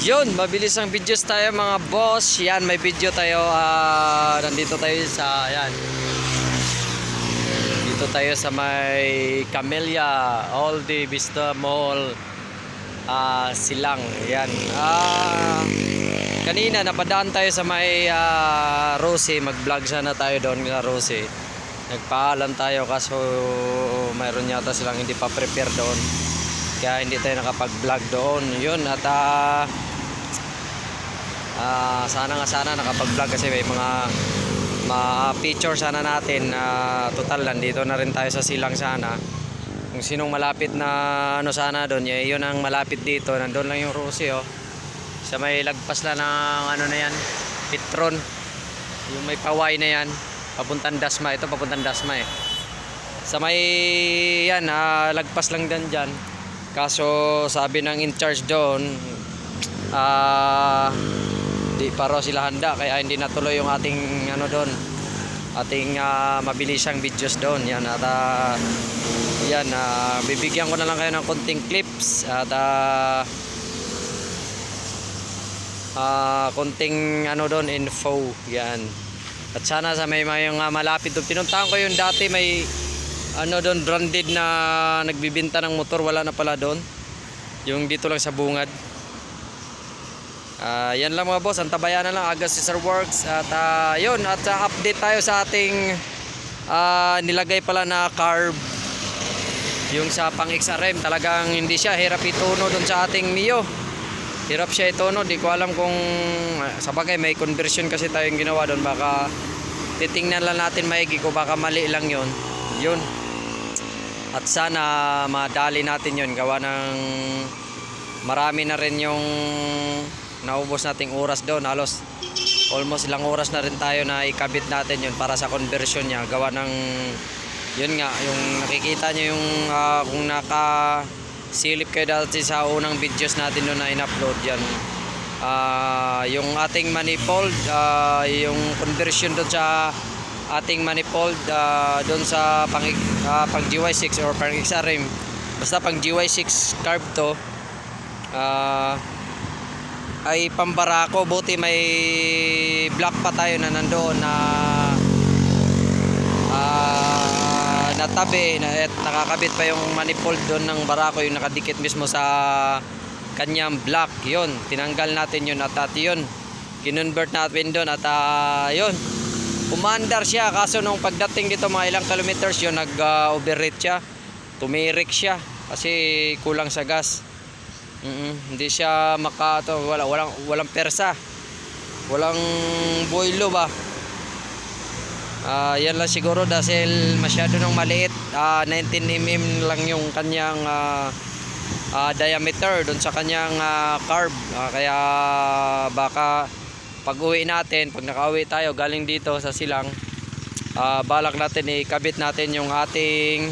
Yun, mabilis ang videos tayo mga boss. Yan, may video tayo. Nandito tayo sa, yan. Dito tayo sa may Camellia, Oldie Vista Mall, Silang. Yan. Kanina, napadaan tayo sa may Rosie. Mag-vlog sana tayo doon na Rosie. Nagpaalam tayo kaso mayroon yata silang hindi pa prepare doon. Kaya hindi tayo nakapag-vlog doon. Yun, at sana nakapag-vlog kasi may mga picture sana natin. Total, nandito na rin tayo sa Silang sana. Kung sinong malapit na ano sana doon, yun ang malapit dito. Nandun lang yung Rosie, oh. Sa may lagpas na ng ano na yan, Petron. Yung may paway na yan. Papuntang Dasma. Ito papuntang Dasma eh. Sa may yan, lagpas lang din dyan. Kaso sabi ng in charge doon, di pa raw sila handa, kaya hindi natuloy yung ating ano doon, ating mabilisang videos doon. Yan, at yan, bibigyan ko na lang kayo ng konting clips at konting ano doon, info. Yan. At sana sa may yung malapit doon, pinuntahan ko yung dati may ano doon, branded na nagbibinta ng motor, wala na pala doon. Yung dito lang sa bungad. Yan lang mga boss, antabayan na lang Aga Cesar Works. At yun, at update tayo sa ating nilagay pala na carb. Yung sa pang XRM, talagang hindi siya hirap ituno doon sa ating Mio. Hirap siya ituno, di ko alam kung sa bagay may conversion kasi tayong ginawa doon. Baka titingnan lang natin maigi ko, baka mali lang yun. Yun. At sana madali natin yun, gawa ng marami na rin yung naubos nating oras doon. Halos almost ilang oras na rin tayo na ikabit natin yun para sa conversion niya. Gawa ng yun nga, yung nakikita nyo yung kung nakasilip kayo dati sa unang videos natin doon na in-upload yan, yung ating manifold, yung conversion doon sa ating manifold doon sa pang GY6 or pang XRM, basta pang GY6 carb to, ay pambarako. Buti may black pa tayo na nandoon na natabi at nakakabit pa yung manifold doon ng barako, yung nakadikit mismo sa kanyang black. Yun, tinanggal natin yun at yun, kinonvert natin doon at yun, umandar siya. Kaso nung pagdating dito mga ilang kilometers yun, nag-overrate siya, tumirik siya kasi kulang sa gas. Hindi siya walang persa, walang boilo ba. Yan lang siguro dahil masyado nang maliit. 19mm lang yung kanyang diameter doon sa kanyang carb. Kaya baka pag uwi natin, pag nakauwi tayo galing dito sa Silang, balak natin ikabit natin yung ating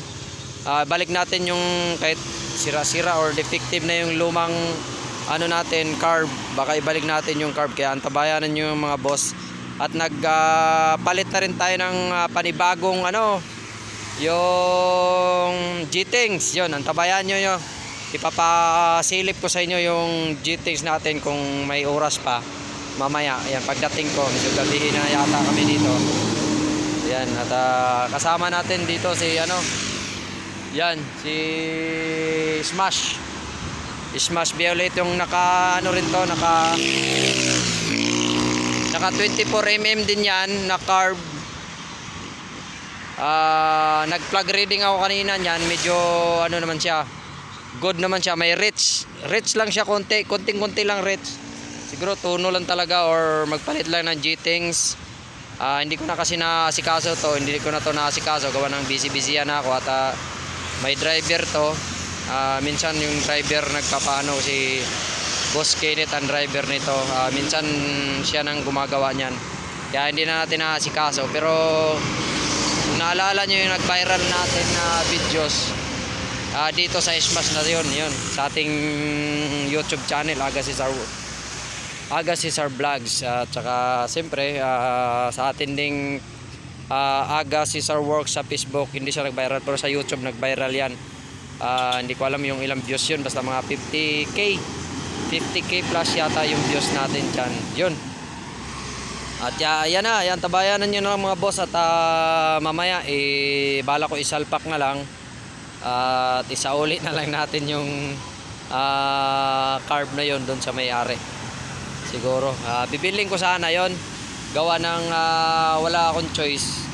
balik natin yung kahit sira-sira or defective na yung lumang ano natin, carb. Baka ibalik natin yung carb, kaya antabayanan nyo yung mga boss. At nagpalit na rin tayo ng panibagong ano, yung G-Things. Yun, antabayan nyo yun. Ipapasilip ko sa inyo yung G-Things natin kung may oras pa mamaya. Ayan, pagdating ko, medyo gabihin na yata kami dito. Ayan, at kasama natin dito si ano, yan, si Smash Violet, yung naka ano rin to, naka 24mm din yan na carb. Nag-plug reading ako kanina niyan, medyo ano naman siya, good naman siya. May reach lang siya, konting-konti lang reach. Siguro tuno lang talaga or magpalit lang ng G-Things. Hindi ko na kasi naasikaso to, hindi ko na to naasikaso gawa ng busy yan ako. At may driver to, minsan yung driver nagpapaano, si Boss Kenneth ang driver nito, minsan siya nang gumagawa niyan, kaya hindi na natin naasikaso. Pero kung naalala nyo yung nag-viral natin na videos dito sa Smash na yun, sa ating YouTube channel, Aga Cesar Vlogs. At saka siyempre sa atin ding Aga Cesar Works sa Facebook, hindi siya nag-viral, pero sa YouTube nag-viral yan. Hindi ko alam yung ilang views yun, basta mga 50k 50k plus yata yung views natin dyan. Yun. At yan na, yan, tabayanan nyo na lang mga boss. At mamaya, bala ko isalpak na lang. At isauli na lang natin yung carb na yon doon sa may-ari. Siguro, bibiling ko sana yon. Gawa ng wala akong choice.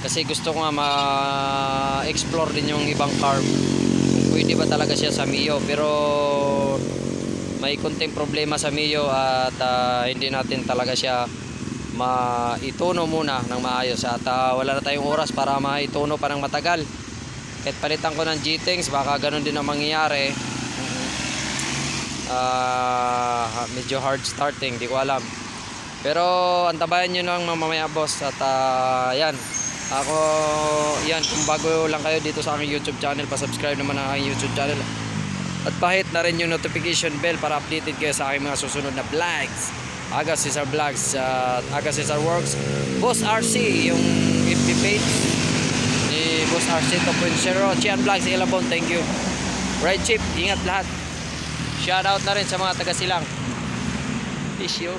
Kasi gusto ko nga ma-explore din yung ibang carb. Kung pwede ba talaga siya sa Mio. Pero may konting problema sa Mio at hindi natin talaga siya maituno muna ng maayos. At wala na tayong oras para maituno pa ng matagal. Kahit palitan ko ng G-Things, baka ganun din ang mangyayari. Medyo hard starting, di ko alam. Pero antabayan nyo lang mamaya boss. At yan, ako yan, kung bago lang kayo dito sa aking YouTube channel, pa-subscribe naman ang aking YouTube channel. At pahit na rin yung notification bell para updated kayo sa aking mga susunod na vlogs. Aga Cesar Vlogs, Aga Cesar Works, Boss RC yung FB page ni Boss RC 2.0, Chian Vlogs Ilabon. Thank you. Ride cheap, ingat lahat. Shout out na rin sa mga taga Silang. Peace you.